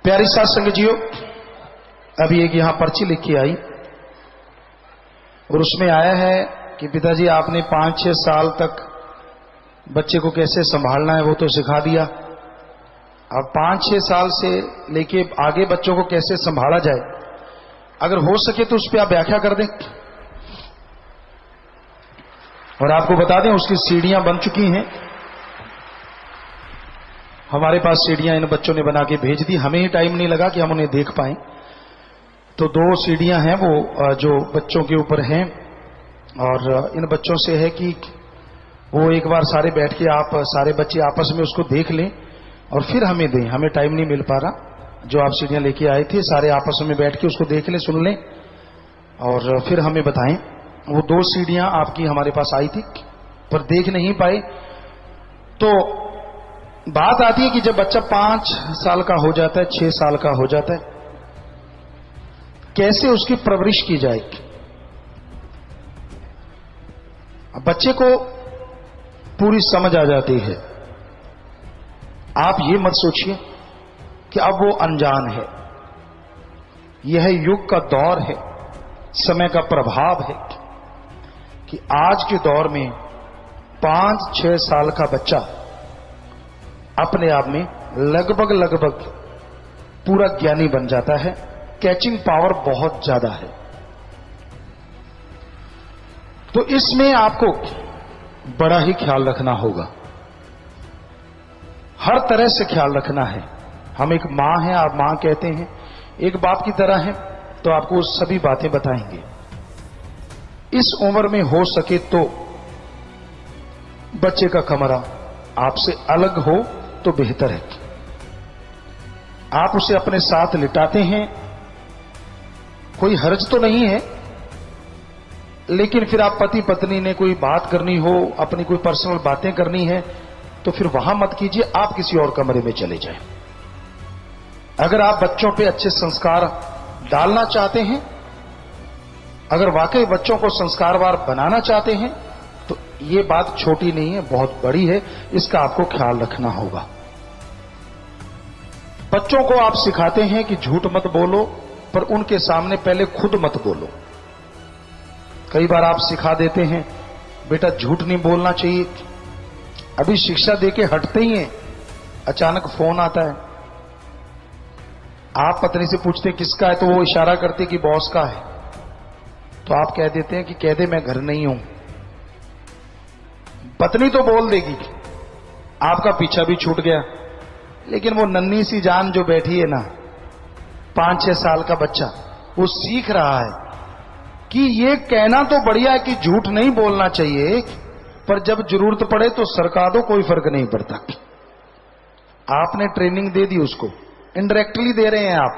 प्यारी साथ संगतियों, अभी एक यहां पर्ची लिख के आई और उसमें आया है कि पिताजी आपने 5-6 साल तक बच्चे को कैसे संभालना है वो तो सिखा दिया। अब 5-6 साल से लेके आगे बच्चों को कैसे संभाला जाए, अगर हो सके तो उस पर आप व्याख्या कर दें। और आपको बता दें उसकी सीढ़ियां बन चुकी हैं, हमारे पास सीढ़ियां इन बच्चों ने बना के भेज दी, हमें ही टाइम नहीं लगा कि हम उन्हें देख पाएं। तो 2 सीढ़ियां हैं वो जो बच्चों के ऊपर हैं, और इन बच्चों से है कि वो एक बार सारे बैठ के आप सारे बच्चे आपस में उसको देख लें और फिर हमें दें। हमें टाइम नहीं मिल पा रहा, जो आप सीढ़ियां लेके आए थे सारे आपस में बैठ के उसको देख लें, सुन लें और फिर हमें बताएं। वो 2 सीढ़ियां आपकी हमारे पास आई थी पर देख नहीं पाए। तो बात आती है कि जब बच्चा 5 साल का हो जाता है, 6 साल का हो जाता है, कैसे उसकी परवरिश की जाए। बच्चे को पूरी समझ आ जाती है। आप ये मत सोचिए कि अब वो अनजान है, यह युग का दौर है, समय का प्रभाव है कि आज के दौर में 5-6 साल का बच्चा अपने आप में लगभग पूरा ज्ञानी बन जाता है। कैचिंग पावर बहुत ज्यादा है। तो इसमें आपको बड़ा ही ख्याल रखना होगा, हर तरह से ख्याल रखना है। हम एक मां हैं, आप मां कहते हैं, एक बाप की तरह हैं, तो आपको सभी बातें बताएंगे। इस उम्र में हो सके तो बच्चे का कमरा आपसे अलग हो तो बेहतर है। आप उसे अपने साथ लिटाते हैं, कोई हर्ज तो नहीं है, लेकिन फिर आप पति पत्नी ने कोई बात करनी हो, अपनी कोई पर्सनल बातें करनी है, तो फिर वहां मत कीजिए, आप किसी और कमरे में चले जाएं। अगर आप बच्चों पे अच्छे संस्कार डालना चाहते हैं, अगर वाकई बच्चों को संस्कारवान बनाना चाहते हैं, तो ये बात छोटी नहीं है, बहुत बड़ी है, इसका आपको ख्याल रखना होगा। बच्चों को आप सिखाते हैं कि झूठ मत बोलो, पर उनके सामने पहले खुद मत बोलो। कई बार आप सिखा देते हैं बेटा झूठ नहीं बोलना चाहिए, अभी शिक्षा देके हटते ही हैं, अचानक फोन आता है, आप पत्नी से पूछते हैं किसका है, तो वो इशारा करते कि बॉस का है, तो आप कह देते हैं कि कह दे मैं घर नहीं हूं। पत्नी तो बोल देगी, आपका पीछा भी छूट गया, लेकिन वो नन्ही सी जान जो बैठी है ना, 5-6 साल का बच्चा, वो सीख रहा है कि ये कहना तो बढ़िया है कि झूठ नहीं बोलना चाहिए, पर जब जरूरत पड़े तो सरका दो, कोई फर्क नहीं पड़ता। आपने ट्रेनिंग दे दी उसको, इनडायरेक्टली दे रहे हैं आप,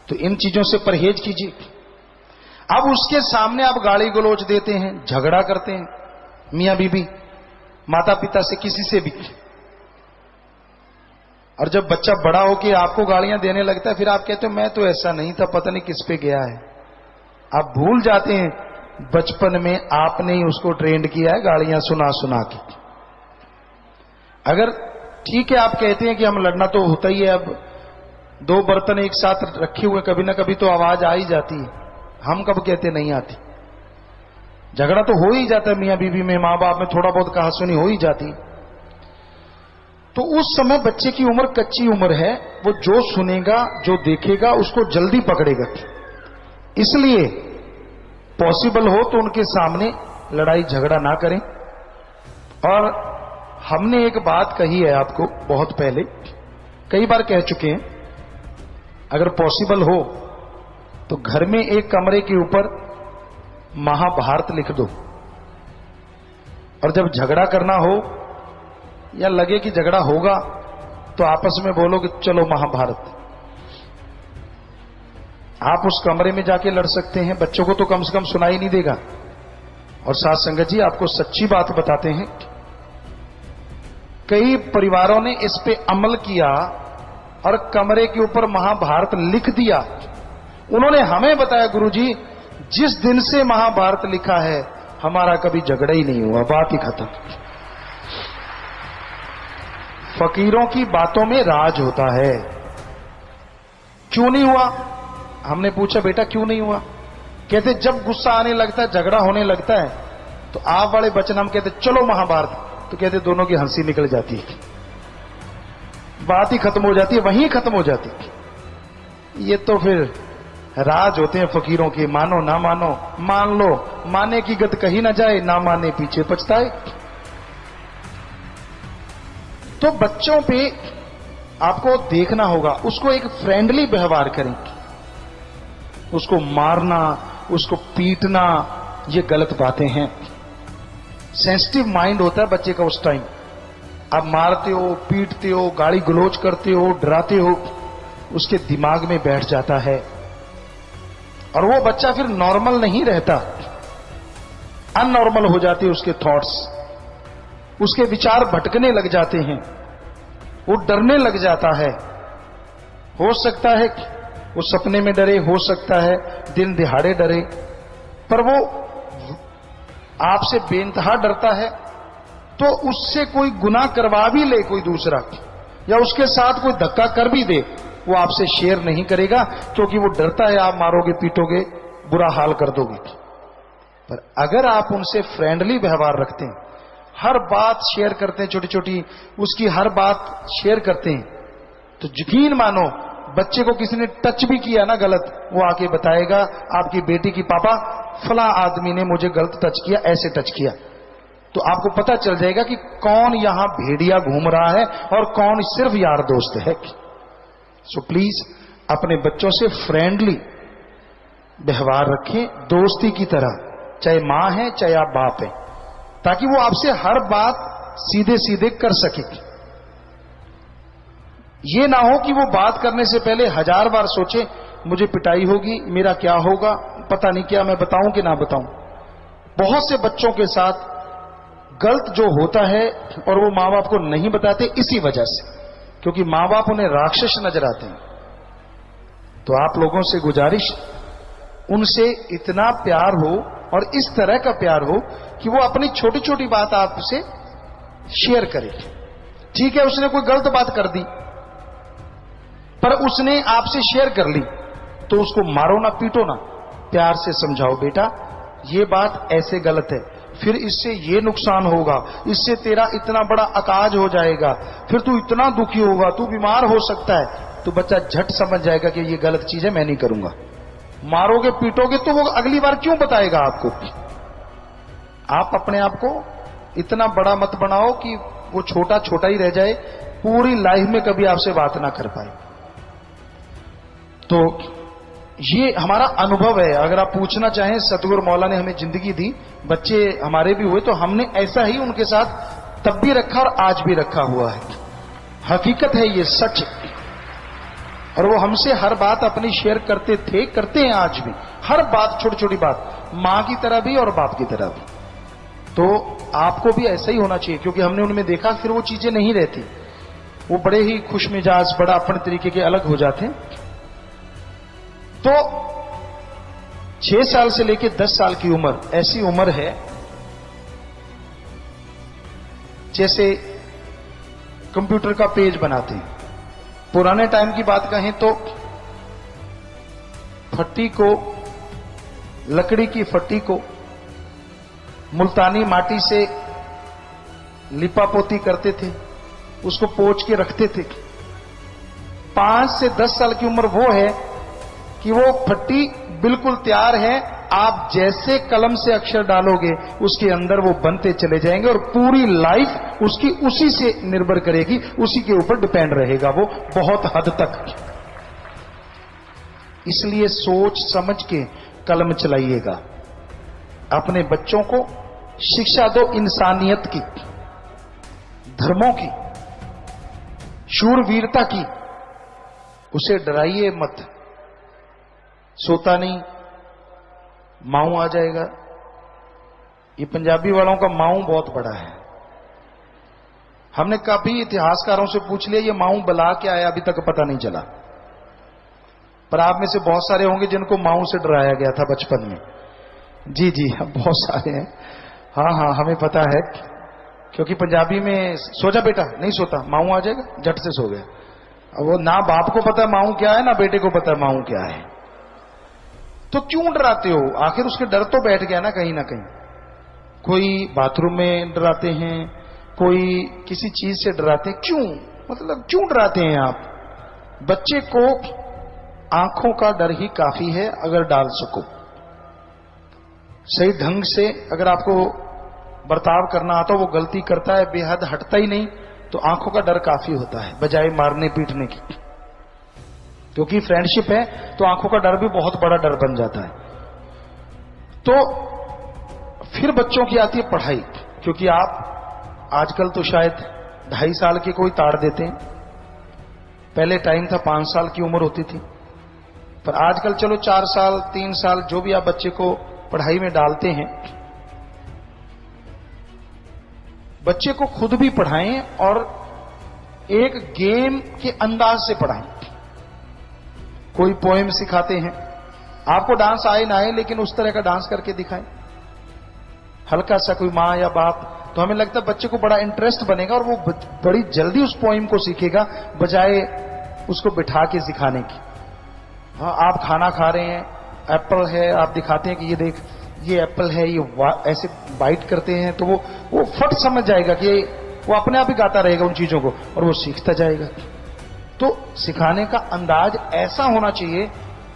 तो इन चीजों से परहेज कीजिए। अब उसके सामने आप गाली गलौज देते हैं, झगड़ा करते हैं, मियां बीबी, माता पिता से, किसी से भी, और जब बच्चा बड़ा होके आपको गालियां देने लगता है, फिर आप कहते हो मैं तो ऐसा नहीं था, पता नहीं किस पे गया है। आप भूल जाते हैं बचपन में आपने ही उसको ट्रेंड किया है गालियां सुना सुना के। अगर ठीक है आप कहते हैं कि हम लड़ना तो होता ही है, अब 2 बर्तन एक साथ रखे हुए, कभी ना कभी तो आवाज आ ही जाती है, हम कब कहते नहीं आती। झगड़ा तो हो ही जाता है मियां बीवी में, मां बाप में थोड़ा बहुत कहासुनी हो ही जाती। तो उस समय बच्चे की उम्र कच्ची उम्र है, वो जो सुनेगा जो देखेगा उसको जल्दी पकड़ेगा। इसलिए पॉसिबल हो तो उनके सामने लड़ाई झगड़ा ना करें। और हमने एक बात कही है आपको बहुत पहले, कई बार कह चुके हैं, अगर पॉसिबल हो तो घर में एक कमरे के ऊपर महाभारत लिख दो, और जब झगड़ा करना हो या लगे कि झगड़ा होगा तो आपस में बोलो कि चलो महाभारत। आप उस कमरे में जाके लड़ सकते हैं, बच्चों को तो कम से कम सुनाई नहीं देगा। और साथ संगत जी आपको सच्ची बात बताते हैं, कई परिवारों ने इस पे अमल किया और कमरे के ऊपर महाभारत लिख दिया। उन्होंने हमें बताया गुरुजी जिस दिन से महाभारत लिखा है हमारा कभी झगड़ा ही नहीं हुआ, बात ही खत्म। फकीरों की बातों में राज होता है। क्यों नहीं हुआ? हमने पूछा बेटा क्यों नहीं हुआ? कहते जब गुस्सा आने लगता है, झगड़ा होने लगता है, तो आप वाले बचन हम कहते चलो महाभारत, तो कहते दोनों की हंसी निकल जाती है, बात ही खत्म हो जाती है, वहीं खत्म हो जाती है। ये तो फिर राज होते हैं फकीरों के, मानो ना मानो, मान लो, माने की गत कही ना जाए, ना माने पीछे पछताए। तो बच्चों पे आपको देखना होगा, उसको एक फ्रेंडली व्यवहार करें। उसको मारना, उसको पीटना, ये गलत बातें हैं। सेंसिटिव माइंड होता है बच्चे का उस टाइम। आप मारते हो, पीटते हो, गाली गलौज करते हो, डराते हो, उसके दिमाग में बैठ जाता है और वो बच्चा फिर नॉर्मल नहीं रहता, अननॉर्मल हो जाते हैं उसके थॉट्स, उसके विचार भटकने लग जाते हैं, वो डरने लग जाता है। हो सकता है वो सपने में डरे, हो सकता है दिन दिहाड़े डरे, पर वो आपसे बेइंतहा डरता है तो उससे कोई गुनाह करवा भी ले कोई दूसरा, या उसके साथ कोई धक्का कर भी दे, वो आपसे शेयर नहीं करेगा, क्योंकि वो डरता है आप मारोगे, पीटोगे, बुरा हाल कर दोगे। पर अगर आप उनसे फ्रेंडली व्यवहार रखते हैं, हर बात शेयर करते हैं, छोटी छोटी उसकी हर बात शेयर करते हैं, तो यकीन मानो बच्चे को किसी ने टच भी किया ना गलत, वो आके बताएगा आपकी बेटी की पापा फला आदमी ने मुझे गलत टच किया, ऐसे टच किया। तो आपको पता चल जाएगा कि कौन यहां भेड़िया घूम रहा है और कौन सिर्फ यार दोस्त है। सो प्लीज अपने बच्चों से फ्रेंडली व्यवहार रखें, दोस्ती की तरह, चाहे मां है चाहे आप बाप है, ताकि वो आपसे हर बात सीधे सीधे कर सके। ये ना हो कि वो बात करने से पहले 1000 बार सोचे मुझे पिटाई होगी, मेरा क्या होगा, पता नहीं क्या, मैं बताऊं कि ना बताऊं। बहुत से बच्चों के साथ गलत जो होता है और वो मां बाप को नहीं बताते इसी वजह से, क्योंकि मां बाप उन्हें राक्षस नजर आते हैं। तो आप लोगों से गुजारिश, उनसे इतना प्यार हो और इस तरह का प्यार हो कि वो अपनी छोटी छोटी बात आपसे शेयर करे। ठीक है, उसने कोई गलत बात कर दी, पर उसने आपसे शेयर कर ली, तो उसको मारो ना, पीटो ना, प्यार से समझाओ, बेटा ये बात ऐसे गलत है, फिर इससे ये नुकसान होगा, इससे तेरा इतना बड़ा अकाज हो जाएगा, फिर तू इतना दुखी होगा, तू बीमार हो सकता है। तो बच्चा झट समझ जाएगा कि ये गलत चीज है, मैं नहीं करूंगा। मारोगे पीटोगे तो वो अगली बार क्यों बताएगा आपको। आप अपने आप को इतना बड़ा मत बनाओ कि वो छोटा छोटा ही रह जाए, पूरी लाइफ में कभी आपसे बात ना कर पाए। तो ये हमारा अनुभव है। अगर आप पूछना चाहें, सतगुरु मौला ने हमें जिंदगी दी, बच्चे हमारे भी हुए, तो हमने ऐसा ही उनके साथ तब भी रखा और आज भी रखा हुआ है। हकीकत है, ये सच। और वो हमसे हर बात अपनी शेयर करते थे, करते हैं आज भी, हर बात, छोटी छोटी बात, मां की तरह भी और बाप की तरह भी। तो आपको भी ऐसा ही होना चाहिए, क्योंकि हमने उनमें देखा फिर वो चीजें नहीं रहती, वो बड़े ही खुश मिजाज, बड़ा अपने तरीके के अलग हो जाते हैं। तो 6 साल से लेकर 10 साल की उम्र ऐसी उम्र है जैसे कंप्यूटर का पेज बनाते हैं। पुराने टाइम की बात कहें तो फट्टी को, लकड़ी की फट्टी को मुल्तानी माटी से लिपापोती करते थे, उसको पोंछ के रखते थे। 5 से 10 साल की उम्र वो है कि वो फट्टी बिल्कुल तैयार है, आप जैसे कलम से अक्षर डालोगे उसके अंदर वो बनते चले जाएंगे और पूरी लाइफ उसकी उसी से निर्भर करेगी, उसी के ऊपर डिपेंड रहेगा वो बहुत हद तक। इसलिए सोच समझ के कलम चलाइएगा। अपने बच्चों को शिक्षा दो इंसानियत की, धर्मों की, शूरवीरता की। उसे डराइए मत, सोता नहीं, माऊ आ जाएगा। ये पंजाबी वालों का माऊ बहुत बड़ा है। हमने काफी इतिहासकारों से पूछ लिया, ये माऊ बला क्या है, अभी तक पता नहीं चला। पर आप में से बहुत सारे होंगे जिनको माऊ से डराया गया था बचपन में। जी जी, बहुत सारे हैं। हाँ हाँ, हमें पता है, क्योंकि पंजाबी में सो जा बेटा, नहीं सोता, माऊ आ जाएगा, झट से सो गया। वो ना बाप को पता है माऊ क्या है, ना बेटे को पता है माऊ क्या है। तो क्यों डराते हो? आखिर उसके डर तो बैठ गया ना कहीं। कोई बाथरूम में डराते हैं, कोई किसी चीज से डराते हैं। क्यों? मतलब क्यों डराते हैं आप? बच्चे को आंखों का डर ही काफी है। अगर डाल सको सही ढंग से, अगर आपको बर्ताव करना आता, वो गलती करता है, बेहद हटता ही नहीं, तो आंखों का डर काफी होता है बजाय मारने पीटने की। क्योंकि फ्रेंडशिप है तो आंखों का डर भी बहुत बड़ा डर बन जाता है। तो फिर बच्चों की आती है पढ़ाई। क्योंकि आप आजकल तो शायद 2.5 साल के कोई ताड़ देते हैं, पहले टाइम था 5 साल की उम्र होती थी, पर आजकल चलो 4 साल 3 साल जो भी आप बच्चे को पढ़ाई में डालते हैं, बच्चे को खुद भी पढ़ाएं और एक गेम के अंदाज से पढ़ाएं। कोई पोएम सिखाते हैं, आपको डांस आए ना आए, लेकिन उस तरह का डांस करके दिखाएं हल्का सा, कोई माँ या बाप, तो हमें लगता है बच्चे को बड़ा इंटरेस्ट बनेगा और वो बड़ी जल्दी उस पोएम को सीखेगा बजाय उसको बिठा के सिखाने की। हाँ, आप खाना खा रहे हैं, एप्पल है, आप दिखाते हैं कि ये देख ये एप्पल है, ये ऐसे बाइट करते हैं, तो वो फट समझ जाएगा कि वो अपने आप ही गाता रहेगा उन चीजों को और वो सीखता जाएगा। तो सिखाने का अंदाज ऐसा होना चाहिए,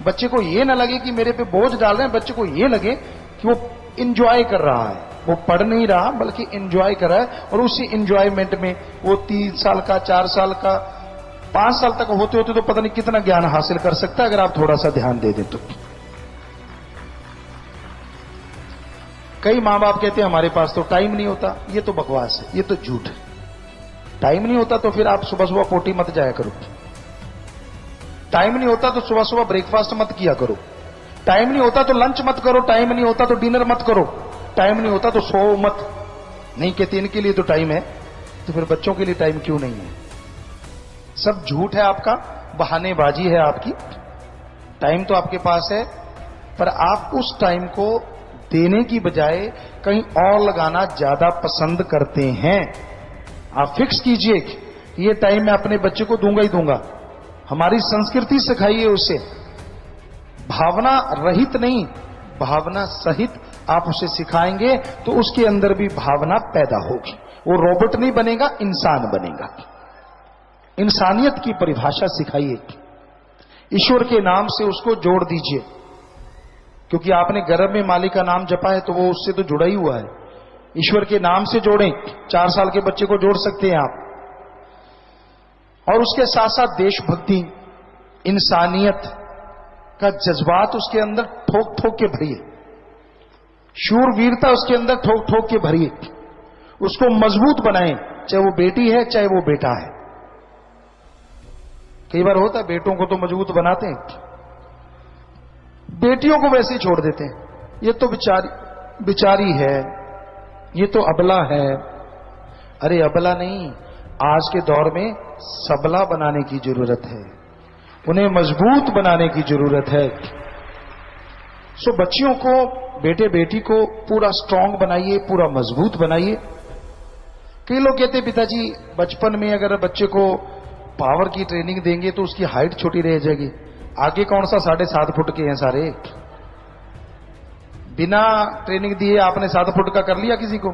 बच्चे को ये ना लगे कि मेरे पे बोझ डाल रहे हैं, बच्चे को ये लगे कि वो इंजॉय कर रहा है, वो पढ़ नहीं रहा बल्कि इंजॉय कर रहा है। और उसी इंजॉयमेंट में वो 3 साल का, 4 साल का, 5 साल तक होते होते तो पता नहीं कितना ज्ञान हासिल कर सकता है अगर आप थोड़ा सा ध्यान दे दें तो। कई मां बाप कहते हैं हमारे पास तो टाइम नहीं होता। ये तो बकवास है, ये तो झूठ है। टाइम नहीं होता तो फिर आप सुबह सुबह पोटी मत जाया करो। टाइम नहीं होता तो सुबह सुबह ब्रेकफास्ट मत किया करो। टाइम नहीं होता तो लंच मत करो। टाइम नहीं होता तो डिनर मत करो। टाइम नहीं होता तो सो मत। नहीं कहते इनके लिए तो टाइम है, तो फिर बच्चों के लिए टाइम क्यों नहीं है? सब झूठ है आपका, बहानेबाजी है आपकी। टाइम तो आपके पास है, पर आप उस टाइम को देने की बजाय कहीं और लगाना ज्यादा पसंद करते हैं। आप फिक्स कीजिए कि ये टाइम मैं अपने बच्चे को दूंगा ही दूंगा। हमारी संस्कृति सिखाइए उसे, भावना रहित नहीं, भावना सहित आप उसे सिखाएंगे तो उसके अंदर भी भावना पैदा होगी। वो रोबोट नहीं बनेगा, इंसान बनेगा। इंसानियत की परिभाषा सिखाइए। ईश्वर के नाम से उसको जोड़ दीजिए, क्योंकि आपने गर्भ में मालिक का नाम जपा है तो वो उससे तो जुड़ा ही हुआ है। ईश्वर के नाम से जोड़ें। 4 साल के बच्चे को जोड़ सकते हैं आप। और उसके साथ साथ देशभक्ति, इंसानियत का जज्बात उसके अंदर ठोक ठोक के भरिए। शूरवीरता उसके अंदर ठोक ठोक के भरिए। उसको मजबूत बनाएं, चाहे वो बेटी है चाहे वो बेटा है। कई बार होता है बेटों को तो मजबूत बनाते हैं, बेटियों को वैसे ही छोड़ देते हैं। ये तो बिचारी है, ये तो अबला है। अरे अबला नहीं, आज के दौर में सबला बनाने की जरूरत है, उन्हें मजबूत बनाने की जरूरत है। सो बच्चियों को, बेटे बेटी को पूरा स्ट्रांग बनाइए, पूरा मजबूत बनाइए। कई लोग कहते हैं पिताजी बचपन में अगर बच्चे को पावर की ट्रेनिंग देंगे तो उसकी हाइट छोटी रह जाएगी। आगे कौन सा 7.5 फुट के हैं सारे? बिना ट्रेनिंग दिए आपने 7 फुट का कर लिया किसी को?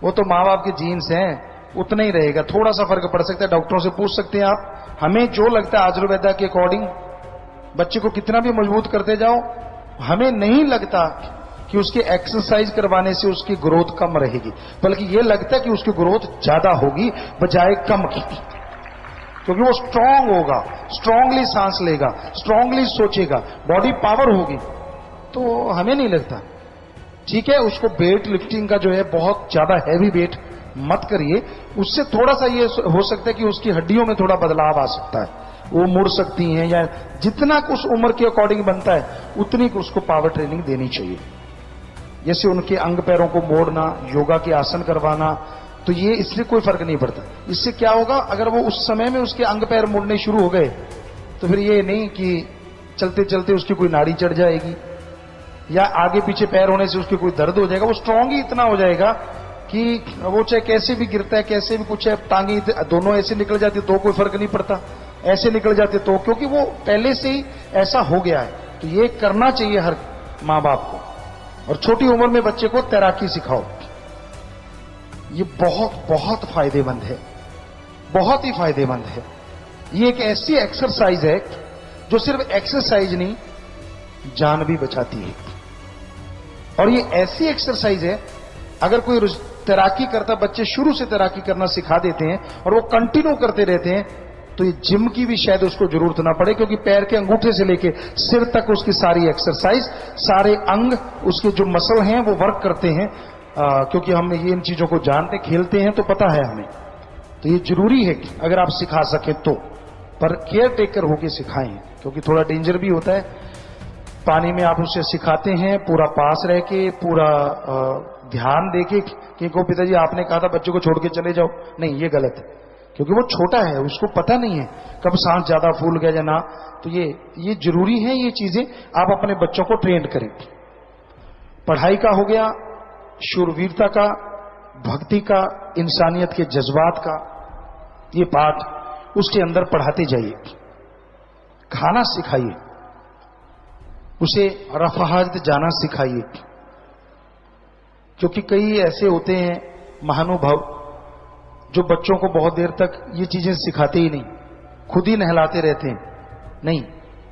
वो तो माँ बाप के जीन्स हैं, उतना ही रहेगा। थोड़ा सा फर्क पड़ सकता है, डॉक्टरों से पूछ सकते हैं आप। हमें जो लगता है आयुर्वेदा के अकॉर्डिंग, बच्चे को कितना भी मजबूत करते जाओ, हमें नहीं लगता कि उसके एक्सरसाइज करवाने से उसकी ग्रोथ कम रहेगी, बल्कि यह लगता है कि उसकी ग्रोथ ज्यादा होगी बजाय कम की। क्योंकि वो स्ट्रांग होगा, स्ट्रांगली सांस लेगा, स्ट्रांगली सोचेगा, बॉडी पावर होगी। तो हमें नहीं लगता। ठीक है, उसको वेट लिफ्टिंग का जो है बहुत ज्यादा हैवी वेट मत करिए, उससे थोड़ा सा ये हो सकता है कि उसकी हड्डियों में थोड़ा बदलाव आ सकता है, वो मुड़ सकती हैं, या जितना उस उम्र के अकॉर्डिंग बनता है उतनी उसको पावर ट्रेनिंग देनी चाहिए। जैसे उनके अंग पैरों को मोड़ना, योगा के आसन करवाना, तो ये इससे कोई फर्क नहीं पड़ता। इससे क्या होगा, अगर वो उस समय में उसके अंग पैर मुड़ने शुरू हो गए तो फिर ये नहीं कि चलते चलते उसकी कोई नाड़ी चढ़ जाएगी या आगे पीछे पैर होने से उसकी कोई दर्द हो जाएगा। वो स्ट्रांग ही इतना हो जाएगा कि वो चाहे कैसे भी गिरता है, कैसे भी कुछ है, टांगी दोनों ऐसे निकल जाती है तो कोई फर्क नहीं पड़ता। ऐसे निकल जाते तो, क्योंकि वो पहले से ही ऐसा हो गया है। तो ये करना चाहिए हर माँ बाप को। और छोटी उम्र में बच्चे को तैराकी सिखाओ, ये बहुत बहुत फायदेमंद है, बहुत ही फायदेमंद है। ये एक ऐसी एक्सरसाइज है जो सिर्फ एक्सरसाइज नहीं, जान भी बचाती है। और ये ऐसी एक्सरसाइज है, अगर कोई तैराकी करता, बच्चे शुरू से तैराकी करना सिखा देते हैं और वो कंटिन्यू करते रहते हैं, तो ये जिम की भी शायद उसको जरूरत ना पड़े, क्योंकि पैर के अंगूठे से लेके सिर तक उसकी सारी एक्सरसाइज, सारे अंग, उसके जो मसल हैं वो वर्क करते हैं। क्योंकि हम ये इन चीजों को जानते, खेलते हैं, तो पता है हमें। तो ये जरूरी है कि अगर आप सिखा सके तो, पर केयर टेकर होके सिखाएं, क्योंकि थोड़ा डेंजर भी होता है। पानी में आप उसे सिखाते हैं पूरा पास रह के, पूरा ध्यान देके कि को पिताजी आपने कहा था बच्चों को छोड़ के चले जाओ, नहीं, ये गलत है, क्योंकि वो छोटा है, उसको पता नहीं है कब सांस ज्यादा फूल गया या ना। तो ये जरूरी है, ये चीजें आप अपने बच्चों को ट्रेन करें। पढ़ाई का हो गया, शूरवीरता का, भक्ति का, इंसानियत के जज्बात का ये पाठ उसके अंदर पढ़ाते जाइए। खाना सिखाइए, उसे रफाहत जाना सिखाइए, क्योंकि कई ऐसे होते हैं महानुभाव जो बच्चों को बहुत देर तक ये चीजें सिखाते ही नहीं, खुद ही नहलाते रहते हैं। नहीं,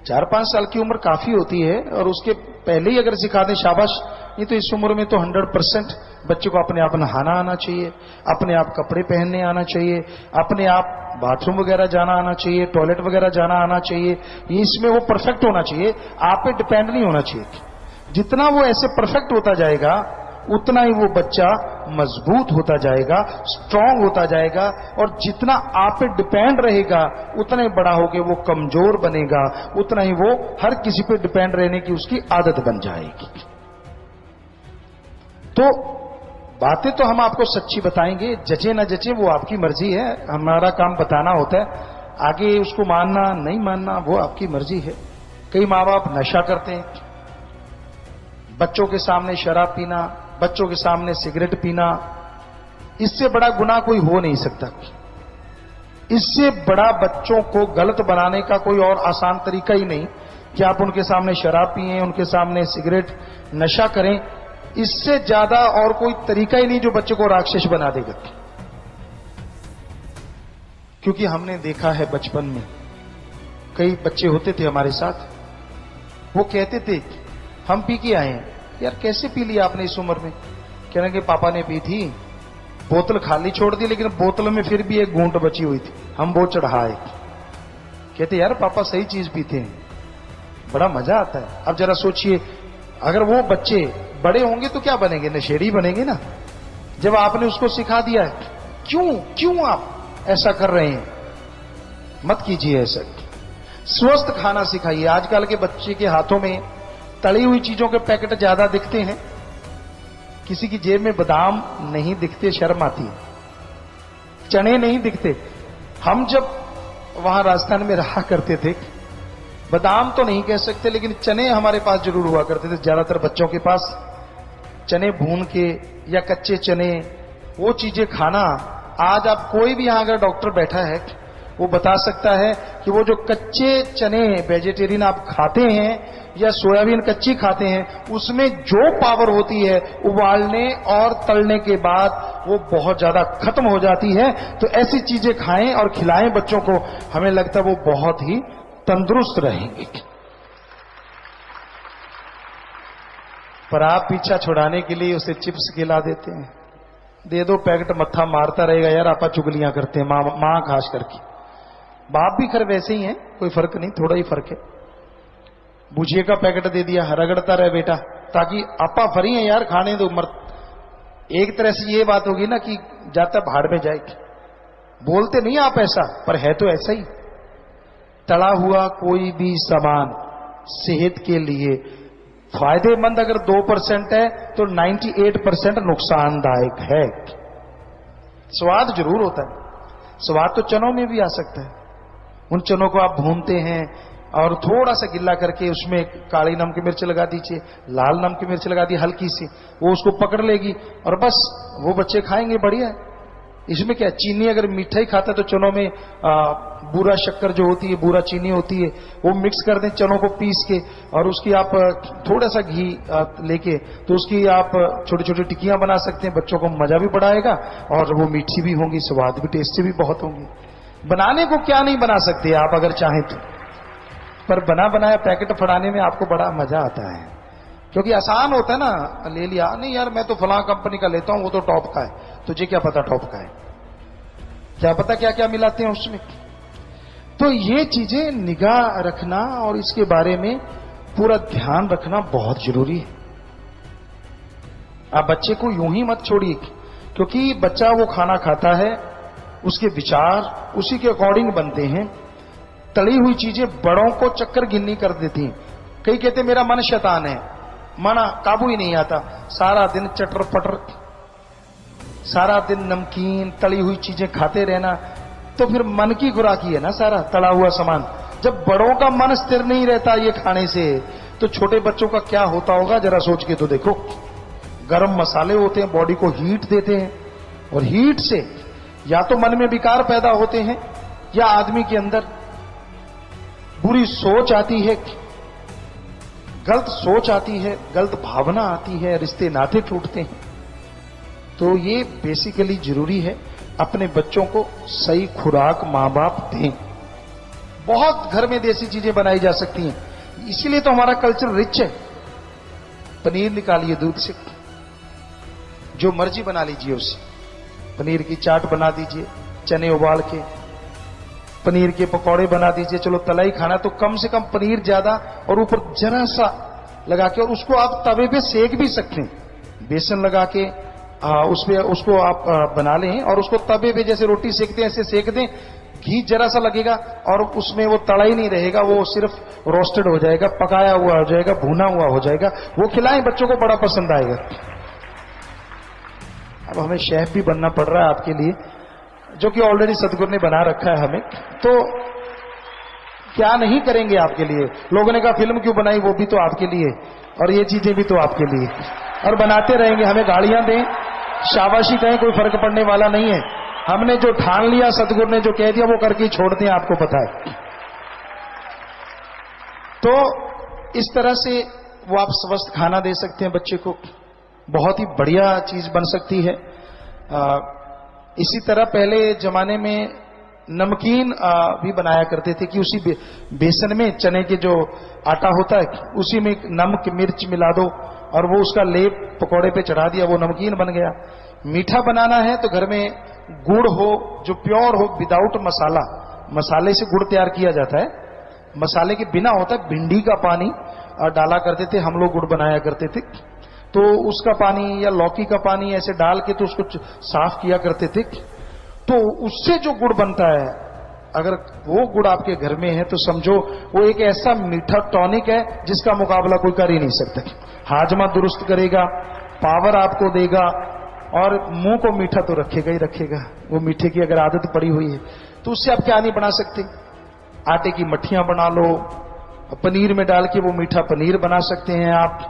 4-5 साल की उम्र काफी होती है, और उसके पहले ही अगर सिखा दें शाबाश। नहीं तो इस उम्र में तो 100% बच्चे को अपने आप नहाना आना चाहिए, अपने आप कपड़े पहनने आना चाहिए, अपने आप बाथरूम वगैरह जाना आना चाहिए, टॉयलेट वगैरह जाना आना चाहिए। ये इसमें वो परफेक्ट होना चाहिए, आप पे डिपेंड नहीं होना चाहिए। जितना वो ऐसे परफेक्ट होता जाएगा, उतना ही वो बच्चा मजबूत होता जाएगा, स्ट्रांग होता जाएगा, और जितना आप पे डिपेंड रहेगा उतना ही बड़ा होके वो कमजोर बनेगा, उतना ही वो हर किसी पे डिपेंड रहने की उसकी आदत बन जाएगी। तो बातें तो हम आपको सच्ची बताएंगे, जचे न जचे वो आपकी मर्जी है, हमारा काम बताना होता है, आगे उसको मानना नहीं मानना वो आपकी मर्जी है। कई माँ बाप नशा करते हैं, बच्चों के सामने शराब पीना, बच्चों के सामने सिगरेट पीना, इससे बड़ा गुनाह कोई हो नहीं सकता। इससे बड़ा बच्चों को गलत बनाने का कोई और आसान तरीका ही नहीं कि आप उनके सामने शराब पिएं, उनके सामने सिगरेट नशा करें। इससे ज्यादा और कोई तरीका ही नहीं जो बच्चे को राक्षस बना देगा। क्योंकि हमने देखा है बचपन में कई बच्चे होते थे हमारे साथ, वो कहते थे हम पी के आए हैं। यार कैसे पी लिया आपने इस उम्र में? कहने के पापा ने पी थी, बोतल खाली छोड़ दी, लेकिन बोतल में फिर भी एक घूंट बची हुई थी, हम वो चढ़ाए। कहते यार पापा सही चीज पीते हैं, बड़ा मजा आता है। अब जरा सोचिए, अगर वो बच्चे बड़े होंगे तो क्या बनेंगे? नशेड़ी बनेंगे ना। जब आपने उसको सिखा दिया है, क्यों आप ऐसा कर रहे हैं? मत कीजिए ऐसा। स्वस्थ खाना सिखाइए। आजकल के बच्चे के हाथों में तली हुई चीजों के पैकेट ज्यादा दिखते हैं, किसी की जेब में बादाम नहीं दिखते, शर्म आती है। चने नहीं दिखते। हम जब वहां राजस्थान में रहा करते थे, बादाम तो नहीं कह सकते, लेकिन चने हमारे पास जरूर हुआ करते थे, ज्यादातर बच्चों के पास। चने भून के या कच्चे चने, वो चीजें खाना। आज आप कोई भी यहां अगर डॉक्टर बैठा है, वो बता सकता है कि वो जो कच्चे चने वेजिटेरियन आप खाते हैं या सोयाबीन कच्ची खाते हैं, उसमें जो पावर होती है उबालने और तलने के बाद वो बहुत ज्यादा खत्म हो जाती है। तो ऐसी चीजें खाएं और खिलाएं बच्चों को, हमें लगता है वो बहुत ही तंदुरुस्त रहेंगे। पर आप पीछा छुड़ाने के लिए उसे चिप्स खिला देते हैं, दे दो पैकेट, मत्था मारता रहेगा। यार आपा चुगलियां करते हैं, मां खास करके। बाप भी खैर वैसे ही है, कोई फर्क नहीं, थोड़ा ही फर्क है। भुजिए का पैकेट दे दिया, रगड़ता रहे बेटा, ताकि आपा फरी है यार, खाने दो। एक तरह से ये बात होगी ना कि जाता भाड़ में जाए। बोलते नहीं आप ऐसा, पर है तो ऐसा ही। तला हुआ कोई भी सामान सेहत के लिए फायदेमंद अगर 2% है तो 98% नुकसानदायक है। स्वाद जरूर होता है, स्वाद तो चनों में भी आ सकता है। उन चनों को आप भूनते हैं और थोड़ा सा गिल्ला करके उसमें काली नमक की मिर्च लगा दीजिए, लाल नमक की मिर्च लगा दी हल्की सी, वो उसको पकड़ लेगी और बस वो बच्चे खाएंगे, बढ़िया है। इसमें क्या, चीनी अगर मीठा ही खाता है तो चनों में बूरा शक्कर जो होती है, बूरा चीनी होती है, वो मिक्स कर दें चनों को पीस के, और उसकी आप थोड़ा सा घी लेके तो उसकी आप छोटी छोटी टिक्कियां बना सकते हैं। बच्चों को मजा भी बढ़ाएगा और वो मीठी भी होंगी, स्वाद भी, टेस्टी भी बहुत होंगी। बनाने को क्या नहीं बना सकते आप अगर चाहें तो, पर बना बनाया पैकेट फड़ाने में आपको बड़ा मजा आता है, क्योंकि आसान होता है ना। ले लिया, नहीं यार मैं तो फलां कंपनी का लेता हूं, वो तो टॉप का है। तुझे क्या पता टॉप का है, क्या पता क्या क्या मिलाते हैं उसमें। तो ये चीजें निगाह रखना और इसके बारे में पूरा ध्यान रखना बहुत जरूरी है। आप बच्चे को यूं ही मत छोड़िए, क्योंकि बच्चा वो खाना खाता है, उसके विचार उसी के अकॉर्डिंग बनते हैं। तली हुई चीजें बड़ों को चक्कर गिननी कर देती हैं। कई कहते मेरा मन शैतान है, मना काबू ही नहीं आता, सारा दिन चटर पटर, सारा दिन नमकीन तली हुई चीजें खाते रहना, तो फिर मन की खुराकी है ना सारा तला हुआ सामान। जब बड़ों का मन स्थिर नहीं रहता ये खाने से, तो छोटे बच्चों का क्या होता होगा जरा सोच के तो देखो। गरम मसाले होते हैं, बॉडी को हीट देते हैं, और हीट से या तो मन में विकार पैदा होते हैं, या आदमी के अंदर बुरी सोच आती है, गलत सोच आती है, गलत भावना आती है, रिश्ते नाते टूटते हैं। तो ये बेसिकली जरूरी है, अपने बच्चों को सही खुराक मां बाप दें। बहुत घर में देसी चीजें बनाई जा सकती हैं, इसीलिए तो हमारा कल्चर रिच है। पनीर निकालिए दूध से, जो मर्जी बना लीजिए उससे, पनीर की चाट बना दीजिए, चने उबाल के पनीर के पकौड़े बना दीजिए। चलो तलाई खाना तो कम से कम पनीर ज्यादा और ऊपर जरा सा लगा के, और उसको आप तवे पे सेक भी सकते हैं, बेसन लगा के उसको आप बना लें, और उसको तवे पे जैसे रोटी सेकते हैं ऐसे सेक दें। घी जरा सा लगेगा और उसमें वो तड़ा ही नहीं रहेगा, वो सिर्फ रोस्टेड हो जाएगा, पकाया हुआ हो जाएगा, भुना हुआ हो जाएगा। वो खिलाएं, बच्चों को बड़ा पसंद आएगा। अब हमें शेफ भी बनना पड़ रहा है आपके लिए, जो कि ऑलरेडी सतगुरु ने बना रखा है हमें, तो क्या नहीं करेंगे आपके लिए। लोगों ने कहा फिल्म क्यों बनाई, वो भी तो आपके लिए, और ये चीजें भी तो आपके लिए, और बनाते रहेंगे। हमें गाड़ियां दें, शाबाशी कहें, कोई फर्क पड़ने वाला नहीं है। हमने जो ठान लिया, सतगुरु ने जो कह दिया वो करके छोड़ते हैं, आपको पता है। तो इस तरह से वो आप स्वस्थ खाना दे सकते हैं बच्चे को, बहुत ही बढ़िया चीज बन सकती है। इसी तरह पहले जमाने में नमकीन भी बनाया करते थे, कि उसी बेसन में चने के जो आटा होता है उसी में नमक मिर्च मिला दो, और वो उसका लेप पकौड़े पे चढ़ा दिया, वो नमकीन बन गया। मीठा बनाना है तो घर में गुड़ हो जो प्योर हो, विदाउट मसाला, मसाले से गुड़ तैयार किया जाता है, मसाले के बिना होता है। भिंडी का पानी डाला करते थे हम लोग, गुड़ बनाया करते थे, तो उसका पानी या लौकी का पानी ऐसे डाल के तो उसको साफ किया करते थे। तो उससे जो गुड़ बनता है, अगर वो गुड़ आपके घर में है तो समझो वो एक ऐसा मीठा टॉनिक है जिसका मुकाबला कोई कर ही नहीं सकता। हाजमा दुरुस्त करेगा, पावर आपको देगा, और मुंह को मीठा तो रखेगा ही रखेगा। वो मीठे की अगर आदत पड़ी हुई है तो उससे आप क्या नहीं बना सकते। आटे की मट्ठियां बना लो, पनीर में डाल के वो मीठा पनीर बना सकते हैं आप।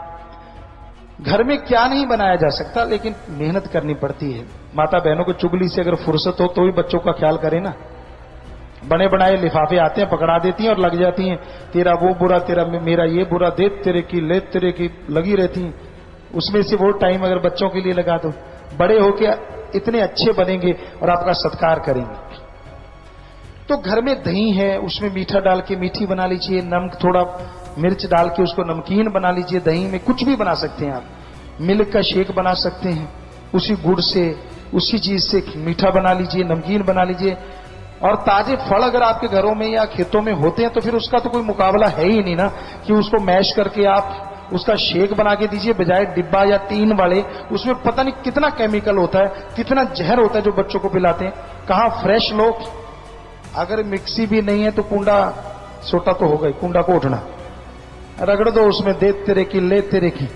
घर में क्या नहीं बनाया जा सकता, लेकिन मेहनत करनी पड़ती है। माता बहनों को चुगली से अगर फुर्सत हो तो भी बच्चों का ख्याल करें ना। बने बनाए लिफाफे आते हैं, पकड़ा देती हैं और लग जाती हैं, तेरा वो बुरा, तेरा मेरा ये बुरा, दे तेरे की ले तेरे की, लगी रहती हैं। उसमें से वो टाइम अगर बच्चों के लिए लगा दो, बड़े होके इतने अच्छे बनेंगे और आपका सत्कार करेंगे। तो घर में दही है, उसमें मीठा डाल के मीठी बना लीजिए, नमक थोड़ा मिर्च डाल के उसको नमकीन बना लीजिए। दही में कुछ भी बना सकते हैं आप, मिल्क का शेक बना सकते हैं, उसी गुड़ से, उसी चीज से मीठा बना लीजिए, नमकीन बना लीजिए। और ताजे फल अगर आपके घरों में या खेतों में होते हैं तो फिर उसका तो कोई मुकाबला है ही नहीं ना, कि उसको मैश करके आप उसका शेक बना के दीजिए, बजाय डिब्बा या टीन वाले। उसमें पता नहीं कितना केमिकल होता है, कितना जहर होता है जो बच्चों को पिलाते हैं। कहां फ्रेश लो, अगर मिक्सी भी नहीं है तो कुंडा, सोटा तो होगा ही, कुंडा को उठना, रगड़ दो उसमें, दे तेरे की ले तेरे की,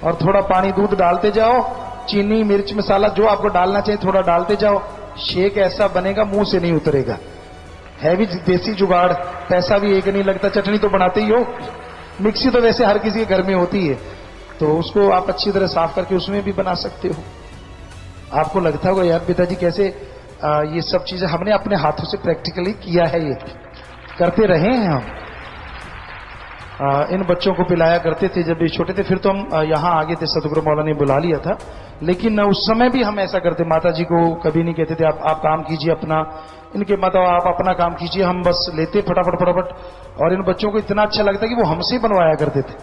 और थोड़ा पानी दूध डालते जाओ, चीनी मिर्च मसाला जो आपको डालना चाहिए थोड़ा डालते जाओ। शेक ऐसा बनेगा मुंह से नहीं उतरेगा। है भी देसी जुगाड़, पैसा भी एक नहीं लगता। चटनी तो बनाते ही हो, मिक्सी तो वैसे हर किसी के घर में होती है, तो उसको आप अच्छी तरह साफ करके उसमें भी बना सकते हो। आपको लगता होगा यार पिताजी कैसे ये सब चीजें हमने अपने हाथों से प्रैक्टिकली किया है, ये करते रहे हैं हम। इन बच्चों को पिलाया करते थे जब ये छोटे थे। फिर तो हम यहाँ आ गए थे, सतगुरु मौला ने बुला लिया था, लेकिन उस समय भी हम ऐसा करते। माता जी को कभी नहीं कहते थे आप काम कीजिए अपना, इनके मतलब आप अपना काम कीजिए, हम बस लेते फटाफट फटाफट। और इन बच्चों को इतना अच्छा लगता कि वो हमसे बनवाया करते थे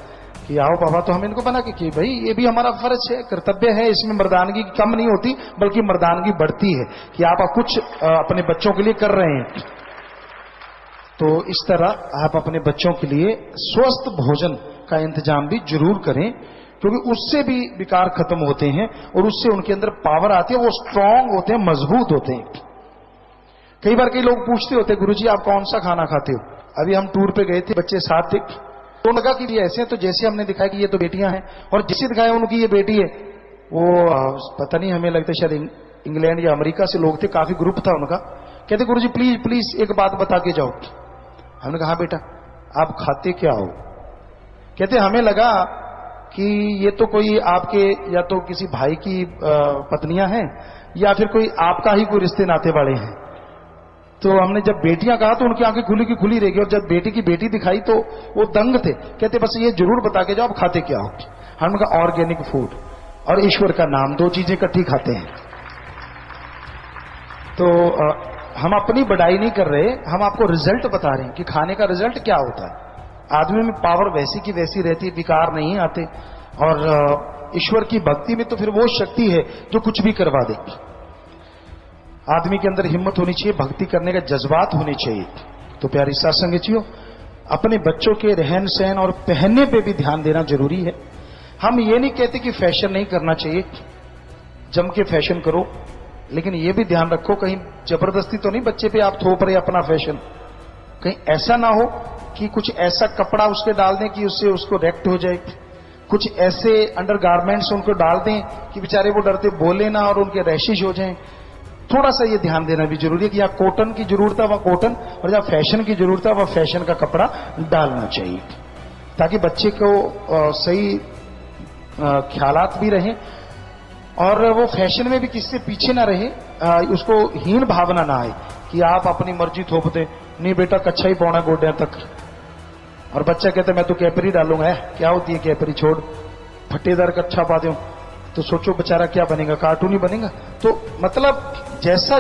कि आओ बाबा, तो हम इनको बना के भाई ये भी हमारा फर्ज है, कर्तव्य है, इसमें मर्दानगी कम नहीं होती बल्कि मर्दानगी बढ़ती है कि आप कुछ अपने बच्चों के लिए कर रहे हैं। तो इस तरह आप अपने बच्चों के लिए स्वस्थ भोजन का इंतजाम भी जरूर करें, क्योंकि उससे भी विकार खत्म होते हैं और उससे उनके अंदर पावर आती है, वो स्ट्रांग होते हैं, मजबूत होते हैं। कई बार कई लोग पूछते होते गुरुजी आप कौन सा खाना खाते हो। अभी हम टूर पे गए थे, बच्चे साथ थे, तो लगा कि ये ऐसे हैं, तो जैसे हमने दिखाया कि ये तो बेटियां हैं, और जैसे दिखाया उनकी ये बेटी है, वो पता नहीं, हमें लगता है शायद इंग्लैंड या अमेरिका से लोग थे, काफी ग्रुप था उनका। कहते गुरुजी प्लीज प्लीज एक बात बता के जाओ। हमने कहा बेटा आप खाते क्या हो। कहते हमें लगा कि ये तो कोई आपके या तो किसी भाई की पत्नियां हैं या फिर कोई आपका ही कोई रिश्ते नाते वाले हैं। तो हमने जब बेटियां कहा तो उनकी आंखें खुली की खुली रह गई, और जब बेटी की बेटी दिखाई तो वो दंग थे। कहते बस ये जरूर बता के जाओ आप खाते क्या हो। हमने कहा ऑर्गेनिक फूड और ईश्वर का नाम, दो चीजें इकट्ठी खाते हैं। तो हम अपनी बढ़ाई नहीं कर रहे, हम आपको रिजल्ट बता रहे हैं कि खाने का रिजल्ट क्या होता है। आदमी में पावर वैसी की वैसी रहती है, विकार नहीं आते, और ईश्वर की भक्ति में तो फिर वो शक्ति है जो कुछ भी करवा दे। आदमी के अंदर हिम्मत होनी चाहिए, भक्ति करने का जज्बात होने चाहिए। तो प्यारी सत्संगचियों, अपने बच्चों के रहन सहन और पहनने पे भी ध्यान देना जरूरी है। हम ये नहीं कहते कि फैशन नहीं करना चाहिए, जम के फैशन करो, लेकिन ये भी ध्यान रखो कहीं जबरदस्ती तो नहीं बच्चे पे आप थोप रहे अपना फैशन। कहीं ऐसा ना हो कि कुछ ऐसा कपड़ा उसके डाल दें कि उससे उसको रेक्ट हो जाए, कुछ ऐसे अंडरगारमेंट्स उनको डाल दें कि बेचारे वो डरते बोले ना और उनके रैशेज हो जाएं। थोड़ा सा ये ध्यान देना भी जरूरी है कि यहाँ कॉटन की जरूरत है वह कॉटन, और जहाँ फैशन की जरूरत है वह फैशन का कपड़ा डालना चाहिए, ताकि बच्चे को सही ख्यालात भी रहें और वो फैशन में भी किससे पीछे ना रहे, उसको हीन भावना ना आए कि आप अपनी मर्जी थोपते। नहीं बेटा कच्छा ही पौना गोड्या तक, और बच्चा कहता मैं तो कैपरी डालूंगा। है क्या होती है कैपरी, छोड़, फट्टेदार कच्छा पा दूं तो सोचो बेचारा क्या बनेगा, कार्टून ही बनेगा। तो मतलब जैसा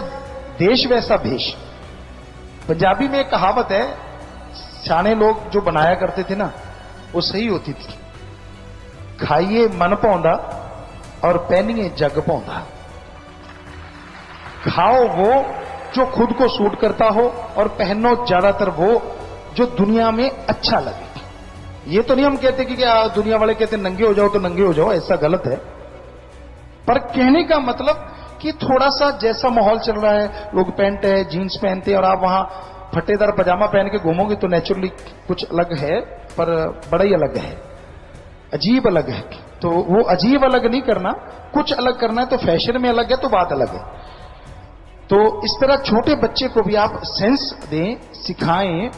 देश वैसा भेष। पंजाबी में एक कहावत है, सियाने लोग जो बनाया करते थे ना वो सही होती थी, खाइए मन पौंदा और पहनिए जग पौंदा। खाओ वो जो खुद को सूट करता हो और पहनो ज्यादातर वो जो दुनिया में अच्छा लगे। ये तो नहीं हम कहते कि क्या दुनिया वाले कहते नंगे हो जाओ तो नंगे हो जाओ, ऐसा गलत है। पर कहने का मतलब कि थोड़ा सा जैसा माहौल चल रहा है, लोग पैंट है जीन्स पहनते हैं और आप वहां फटेदार पजामा पहन के घूमोगे तो नेचुरली कुछ अलग है, पर बड़ा ही अलग है, अजीब अलग है। तो वो अजीब अलग नहीं करना, कुछ अलग करना है। तो फैशन में अलग है तो बात अलग है। तो इस तरह छोटे बच्चे को भी आप सेंस दें, सिखाएं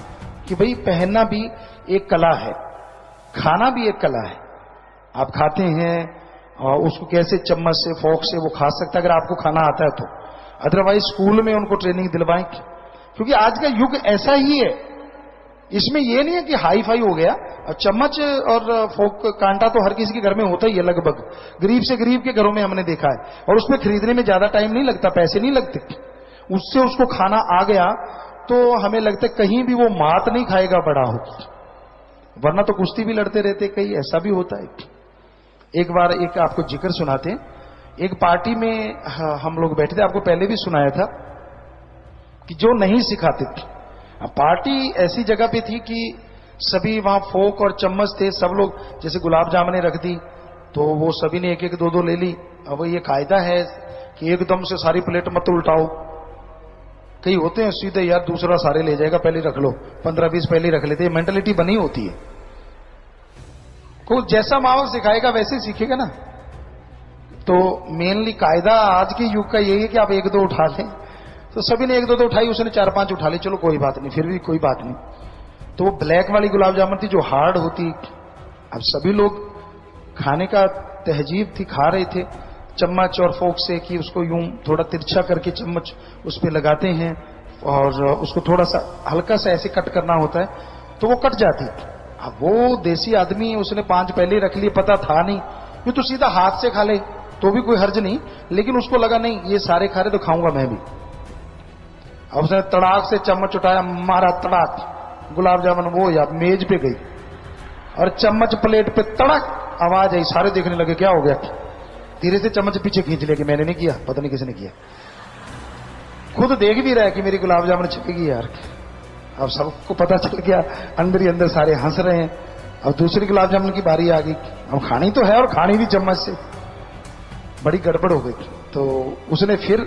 कि भाई पहनना भी एक कला है, खाना भी एक कला है। आप खाते हैं और उसको कैसे चम्मच से फोक से वो खा सकता है अगर आपको खाना आता है तो, अदरवाइज स्कूल में उनको ट्रेनिंग दिलवाएं, क्योंकि आज का युग ऐसा ही है। इसमें यह नहीं है कि हाई फाई हो गया। चम्मच और फोक कांटा तो हर किसी के घर में होता ही है लगभग, गरीब से गरीब के घरों में हमने देखा है, और उसमें खरीदने में ज्यादा टाइम नहीं लगता, पैसे नहीं लगते। उससे उसको खाना आ गया तो हमें लगता है कहीं भी वो मात नहीं खाएगा बड़ा हो, वरना तो कुश्ती भी लड़ते रहते, कहीं ऐसा भी होता है। एक बार एक आपको जिक्र सुनाते हैं, एक पार्टी में हम लोग बैठे थे, आपको पहले भी सुनाया था कि जो नहीं सिखाते थे। पार्टी ऐसी जगह पे थी कि सभी वहां फोक और चम्मच थे, सब लोग जैसे गुलाब जामुने रख दी तो वो सभी ने एक एक दो दो ले ली। अब ये कायदा है कि एकदम से सारी प्लेट मत उल्टाओ। कई होते हैं सीधे यार दूसरा सारे ले जाएगा, पहले रख लो, 15-20 पहले रख लेते, मेंटलिटी बनी होती है। को जैसा माहौल सिखाएगा वैसे सीखेगा ना। तो मेनली कायदा आज के युग का यही है कि आप एक दो उठा लें, तो सभी ने एक दो उठाई, उसने 4-5 उठा ली, चलो कोई बात नहीं, फिर भी कोई बात नहीं। तो वो ब्लैक वाली गुलाब जामुन थी जो हार्ड होती। अब सभी लोग खाने का तहजीब थी, खा रहे थे, चम्मच और फोक से कि उसको यूं थोड़ा तिरछा करके चम्मच उस पर लगाते हैं और उसको थोड़ा सा हल्का सा ऐसे कट करना होता है तो वो कट जाती। अब वो देसी आदमी, उसने 5 पहले रख लिए, पता था नहीं, ये तो सीधा हाथ से खा ले तो भी कोई हर्ज नहीं, लेकिन उसको लगा नहीं ये सारे खा रहे तो खाऊंगा मैं भी। अब उसने तड़ाक से चम्मच उठाया, मारा तड़ाक, गुलाब जामुन वो या मेज पे गई और चम्मच प्लेट पे तड़क, आवाज आई, सारे देखने लगे क्या हो गया। धीरे से चम्मच पीछे खींच लिया कि मैंने नहीं किया, पता नहीं किसने किया। खुद देख भी रहा है कि मेरी गुलाब जामुन छिपेगी यार। अब सबको पता चल गया, अंदर ही अंदर सारे हंस रहे हैं। अब दूसरी गुलाब जामुन की बारी आ गई, अब खानी तो है और खानी भी चम्मच से, बड़ी गड़बड़ हो गई। तो उसने फिर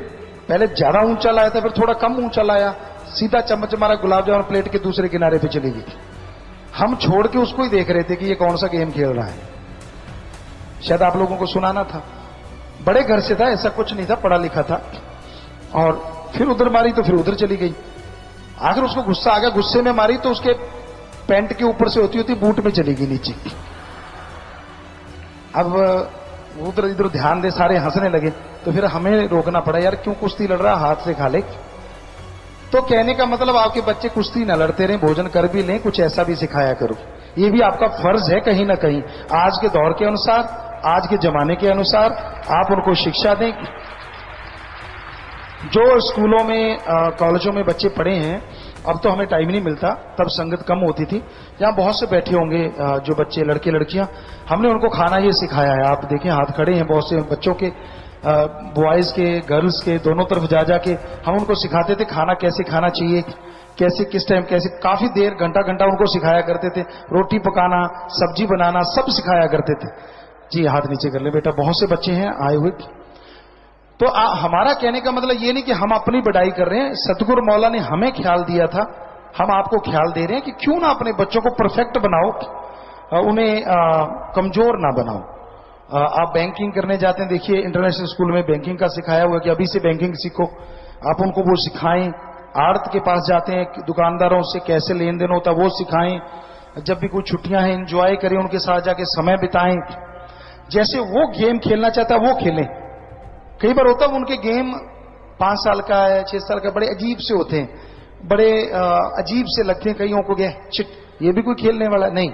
पहले ज्यादा ऊंचा लाया था, फिर थोड़ा कम ऊंचा लाया, सीधा चम्मच मारा, गुलाब जामुन प्लेट के दूसरे किनारे पे चली गई। हम छोड़ के उसको ही देख रहे थे कि ये कौन सा गेम खेल रहा है। शायद आप लोगों को सुनाना था, बड़े घर से था, ऐसा कुछ नहीं था, पढ़ा लिखा था। और फिर उधर मारी तो फिर उधर चली गई। आखिर उसको गुस्सा आ गया, गुस्से में मारी तो उसके पैंट के ऊपर से होती होती बूट में चली गई नीचे। अब उधर इधर ध्यान दे, सारे हंसने लगे। तो फिर हमें रोकना पड़ा, यार क्यों कुश्ती लड़ रहा, हाथ से खा ले। तो कहने का मतलब आपके बच्चे कुश्ती न लड़ते रहे, भोजन कर भी लें, कुछ ऐसा भी सिखाया करो। ये भी आपका फर्ज है कहीं ना कहीं, आज के दौर के अनुसार, आज के जमाने के अनुसार आप उनको शिक्षा दें। जो स्कूलों में कॉलेजों में बच्चे पढ़े हैं, अब तो हमें टाइम नहीं मिलता, तब संगत कम होती थी, यहाँ बहुत से बैठे होंगे जो बच्चे, लड़के लड़कियां, हमने उनको खाना ये सिखाया है। आप देखें हाथ खड़े हैं बहुत से बच्चों के, बॉयज के, गर्ल्स के, दोनों तरफ जा जाके हम उनको सिखाते थे खाना कैसे खाना चाहिए, कैसे किस टाइम कैसे, काफी देर घंटा घंटा उनको सिखाया करते थे। रोटी पकाना, सब्जी बनाना, सब सिखाया करते थे। जी हाथ नीचे कर ले बेटा, बहुत से बच्चे हैं आए हुए। तो हमारा कहने का मतलब ये नहीं कि हम अपनी बढ़ाई कर रहे हैं, सतगुरु मौला ने हमें ख्याल दिया था, हम आपको ख्याल दे रहे हैं कि क्यों ना अपने बच्चों को परफेक्ट बनाओ, उन्हें कमजोर ना बनाओ। आप बैंकिंग करने जाते हैं, देखिए इंटरनेशनल स्कूल में बैंकिंग का सिखाया हुआ कि अभी से बैंकिंग सीखो, आप उनको वो सिखाएं। आड़त के पास जाते हैं, दुकानदारों से कैसे लेन देन होता है वो सिखाएं। जब भी कोई छुट्टियां हैं एंजॉय करें, उनके साथ जाके समय बिताएं। जैसे वो गेम खेलना चाहता है वो खेलें। कई बार होता है उनके गेम 5 साल का है, 6 साल का, बड़े अजीब से होते हैं, बड़े अजीब से लगते हैं कईयों को, चिट ये भी कोई खेलने वाला नहीं।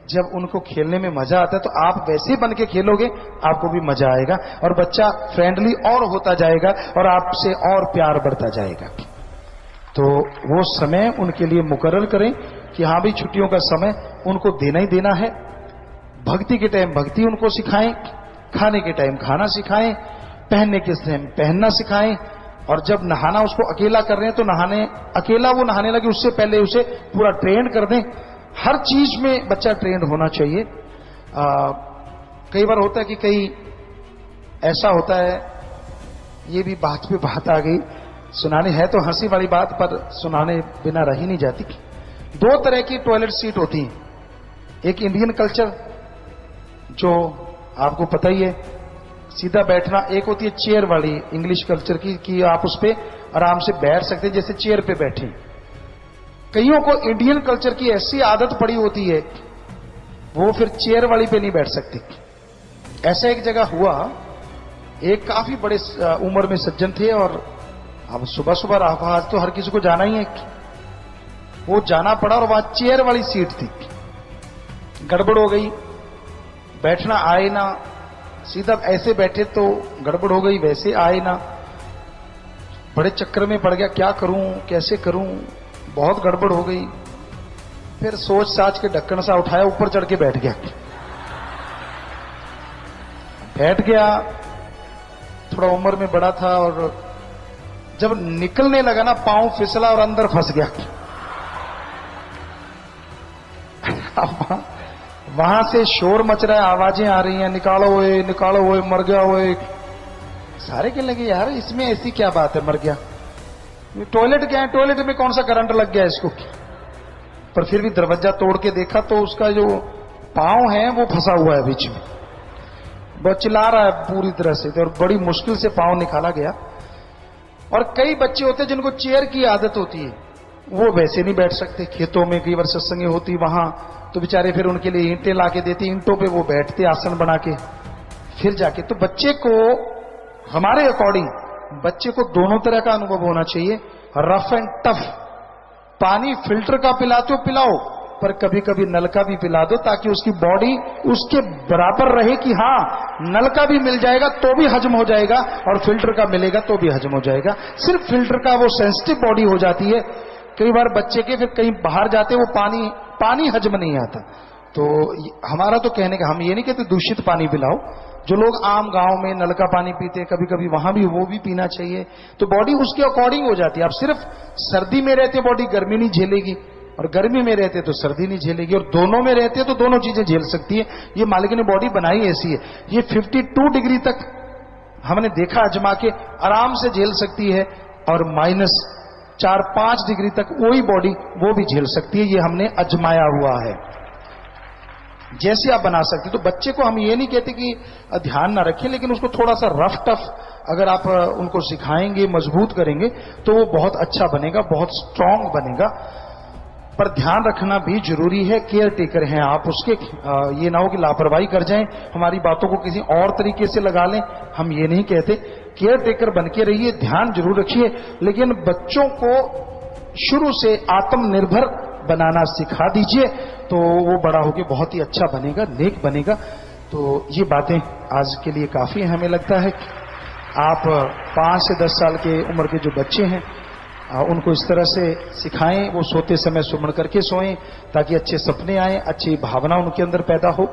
जब उनको खेलने में मजा आता है तो आप वैसे बन के खेलोगे, आपको भी मजा आएगा और बच्चा फ्रेंडली और होता जाएगा और आपसे और प्यार बढ़ता जाएगा। तो वो समय उनके लिए मुकर्रर करें कि हाँ भी छुट्टियों का समय उनको देना ही देना है। भक्ति के टाइम भक्ति उनको सिखाएं, खाने के टाइम खाना सिखाएं, पहनने के टाइम पहनना सिखाएं। और जब नहाना उसको अकेला कर रहे हैं तो नहाने, अकेला वो नहाने लगे उससे पहले उसे पूरा ट्रेन कर दें। हर चीज में बच्चा ट्रेंड होना चाहिए। कई बार होता है कि कई ऐसा होता है, ये भी बात पे बात आ गई, सुनाने है तो हंसी वाली बात, पर सुनाने बिना रही नहीं जाती। 2 तरह की टॉयलेट सीट होती हैं, एक इंडियन कल्चर जो आपको पता ही है, सीधा बैठना, एक होती है चेयर वाली इंग्लिश कल्चर की कि आप उस पर आराम से बैठ सकते हैं जैसे चेयर पे बैठे। कईयों को इंडियन कल्चर की ऐसी आदत पड़ी होती है वो फिर चेयर वाली पे नहीं बैठ सकती। ऐसा एक जगह हुआ, एक काफी बड़े उम्र में सज्जन थे और अब सुबह सुबह आज तो हर किसी को जाना ही है, वो जाना पड़ा और वहां चेयर वाली सीट थी। गड़बड़ हो गई, बैठना आए ना, सीधा ऐसे बैठे तो गड़बड़ हो गई, वैसे आए ना, बड़े चक्कर में पड़ गया, क्या करूं कैसे करूं, बहुत गड़बड़ हो गई। फिर सोच साच के ढक्कन सा उठाया, ऊपर चढ़ के बैठ गया। थोड़ा उम्र में बड़ा था और जब निकलने लगा ना, पांव फिसला और अंदर फंस गया। वहां से शोर मच रहा है, आवाजें आ रही हैं, निकालो ओए निकालो ओए, मर गया ओए। सारे कहने लगे यार इसमें ऐसी क्या बात है, मर गया, टॉयलेट क्या है, टॉयलेट में कौन सा करंट लग गया इसको। पर फिर भी दरवाजा तोड़ के देखा तो उसका जो पांव है वो फंसा हुआ है बीच में, बहुत चिल्ला रहा है पूरी तरह से, और बड़ी मुश्किल से पांव निकाला गया। और कई बच्चे होते हैं जिनको चेयर की आदत होती है, वो वैसे नहीं बैठ सकते। खेतों में कई बार सत्संगी होती वहां तो बेचारे फिर उनके लिए ईंटें ला के देती, ईंटों पे वो बैठते आसन बना के, फिर जाके तो बच्चे को हमारे अकॉर्डिंग बच्चे को दोनों तरह का अनुभव होना चाहिए, रफ एंड टफ। पानी फिल्टर का पिलाते हो पिलाओ, पर कभी कभी नल का भी पिला दो, ताकि उसकी बॉडी उसके बराबर रहे कि हाँ नल का भी मिल जाएगा तो भी हजम हो जाएगा और फिल्टर का मिलेगा तो भी हजम हो जाएगा। सिर्फ फिल्टर का वो सेंसिटिव बॉडी हो जाती है कई बार बच्चे के, फिर कहीं बाहर जाते वो पानी हजम नहीं आता। तो हमारा तो कहने का, हम ये नहीं कहते दूषित पानी पिलाओ, जो लोग आम गांव में नल का पानी पीते हैं कभी कभी वहां भी वो भी पीना चाहिए, तो बॉडी उसके अकॉर्डिंग हो जाती है। अब सिर्फ सर्दी में रहते बॉडी गर्मी नहीं झेलेगी और गर्मी में रहते तो सर्दी नहीं झेलेगी, और दोनों में रहते तो दोनों चीजें झेल सकती है। ये मालिक ने बॉडी बनाई ऐसी है, ये 52 डिग्री तक हमने देखा अजमा के आराम से झेल सकती है, और -4-5 डिग्री तक वही बॉडी वो भी झेल सकती है। ये हमने अजमाया हुआ है, जैसे आप बना सकते। तो बच्चे को हम ये नहीं कहते कि ध्यान ना रखें, लेकिन उसको थोड़ा सा रफ टफ अगर आप उनको सिखाएंगे, मजबूत करेंगे, तो वो बहुत अच्छा बनेगा, बहुत स्ट्रांग बनेगा। पर ध्यान रखना भी जरूरी है, केयर टेकर हैं आप उसके, ये ना हो कि लापरवाही कर जाएं, हमारी बातों को किसी और तरीके से लगा लें, हम ये नहीं कहते। केयर टेकर बन के रहिए, ध्यान जरूर रखिए, लेकिन बच्चों को शुरू से आत्मनिर्भर बनाना सिखा दीजिए, तो वो बड़ा होकर बहुत ही अच्छा बनेगा, नेक बनेगा। तो ये बातें आज के लिए काफी है। हमें लगता है कि आप 5 से 10 साल के उम्र के जो बच्चे हैं उनको इस तरह से सिखाएं, वो सोते समय सुमन करके सोएं, ताकि अच्छे सपने आए, अच्छी भावना उनके अंदर पैदा हो।